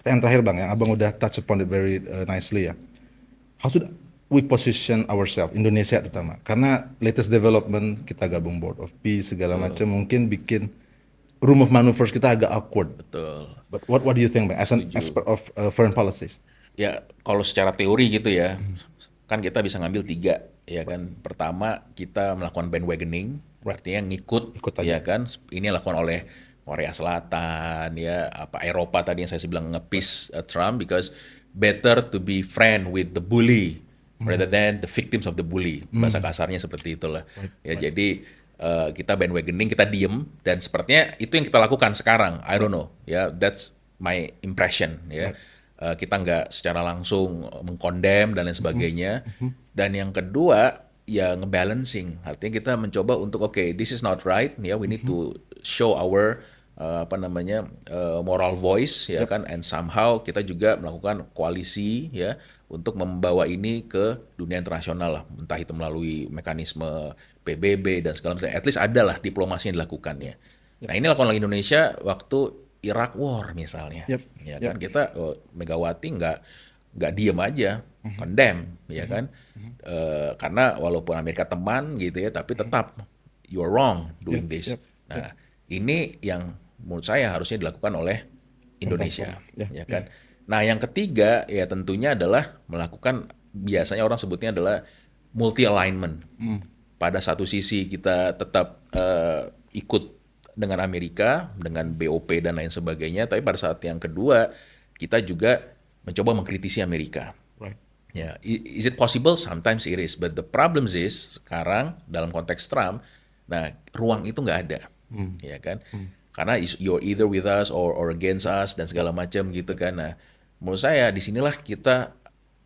Pertanyaan terakhir Bang, yang Abang udah touch upon it very nicely ya. How should we position ourselves, Indonesia terutama? Karena latest development kita gabung Board of Peace segala Betul, macam mungkin bikin room of maneuvers kita agak awkward. betul. But what do you think, Bang, as an Setuju. expert of foreign policies? Ya, kalau secara teori gitu ya, kan kita bisa ngambil tiga, ya kan. Pertama, kita melakukan bandwagoning, Right, artinya ngikut, ikut aja. ya kan. Ini dilakukan oleh Korea Selatan, ya, apa Eropa tadi yang saya bilang ngepis Trump, because better to be friend with the bully rather than the victims of the bully. Bahasa kasarnya seperti itulah. Right, Ya, right, jadi kita bandwagoning, kita diem, dan sepertinya itu yang kita lakukan sekarang. I don't right, know, ya, that's my impression, ya. right. Kita nggak secara langsung mengkondem dan lain sebagainya. Dan yang kedua, ya ngebalancing. Artinya kita mencoba untuk okay, this is not right, ya, we need to show our apa namanya moral voice, ya Yep. kan, and somehow kita juga melakukan koalisi, ya, untuk membawa ini ke dunia internasional lah, entah itu melalui mekanisme PBB dan segala macam. At least ada lah diplomasi yang dilakukan ya. Nah, ini lakukan lagi Indonesia waktu Iraq War misalnya, Yep. ya Yep. kan, kita Megawati nggak diem aja, condemn, ya kan. Karena walaupun Amerika teman gitu ya, tapi tetap you are wrong Yep. doing this. Yep. Yep. Nah, ini yang menurut saya harusnya dilakukan oleh Pemerintah. Indonesia, Ya, ya ya. kan. Nah, yang ketiga ya tentunya adalah melakukan, biasanya orang sebutnya adalah multi alignment. Pada satu sisi kita tetap ikut dengan Amerika, dengan BOP dan lain sebagainya, tapi pada saat yang kedua kita juga mencoba mengkritisi Amerika. Right. Ya, is it possible? Sometimes it is, but the problem is sekarang dalam konteks Trump, nah ruang itu nggak ada, ya kan? Karena you're either with us or against us dan segala macam gitu kan. Nah, menurut saya disinilah kita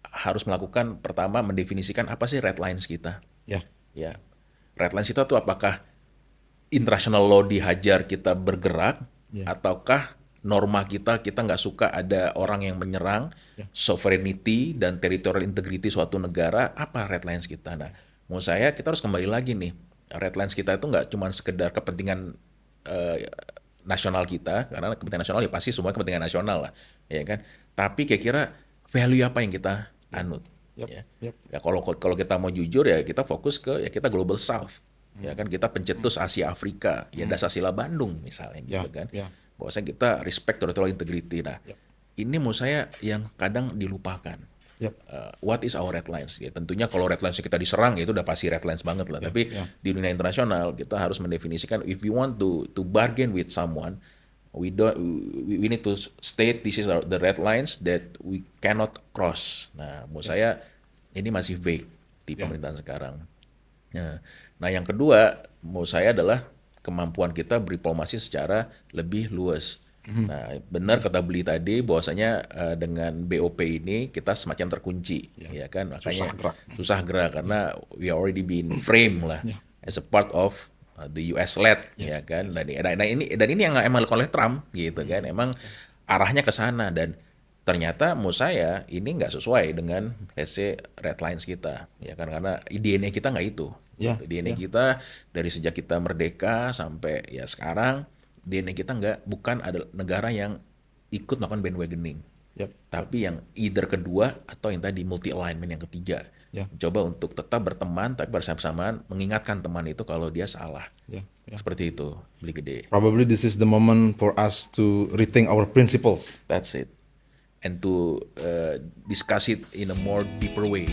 harus melakukan, pertama mendefinisikan apa sih red lines kita, Ya. ya. Red lines kita tuh apakah international law dihajar kita bergerak, Ya. ataukah norma kita nggak suka ada orang yang menyerang Ya. sovereignty dan territorial integrity suatu negara, apa red lines kita. Nah, menurut saya kita harus kembali lagi nih, red lines kita itu nggak cuma sekedar kepentingan nasional kita, karena kepentingan nasional ya pasti semua kepentingan nasional lah, ya kan. Tapi kira-kira value apa yang kita anut, Yep. ya. Yep. Ya kalau kita mau jujur ya kita fokus ke, ya kita global south, ya kan, kita pencetus Asia Afrika, ya Dasar-Sila Bandung misalnya Ya. gitu kan. Ya. Bahwasanya kita respect territorial integrity. Nah, Yep. ini menurut saya yang kadang dilupakan. Yep. What is our red lines? Ya tentunya kalau red lines kita diserang ya itu udah pasti red lines banget lah. Ya. Tapi Ya. di dunia internasional kita harus mendefinisikan, if we want to bargain with someone, we need to state this is the red lines that we cannot cross. Nah, menurut saya ini masih vague di Ya. pemerintahan sekarang. Nah, yang kedua menurut saya adalah kemampuan kita berdiplomasi secara lebih luas. Nah, benar kata Beli tadi bahwasanya dengan BOP ini kita semacam terkunci, ya kan, Susah makanya gerak. susah gerak karena we already been framed lah Ya. as a part of the US led, Yes. ya kan. Dan ini yang emang dilakukan oleh Trump gitu kan, emang arahnya ke sana, dan ternyata menurut saya ini nggak sesuai dengan let's say red lines kita, ya kan, karena DNA kita nggak itu. Ya. Gitu. DNA Ya. kita dari sejak kita merdeka sampai ya sekarang, DNA kita bukan ada negara yang ikut melakukan bandwagoning, Yep. tapi yang either kedua atau yang tadi multi alignment yang ketiga. Ya. Coba untuk tetap berteman tapi bersamaan mengingatkan teman itu kalau dia salah. Ya. Ya. Seperti itu, Beli Gede. Probably this is the moment for us to rethink our principles. That's it. And to discuss it in a more deeper way.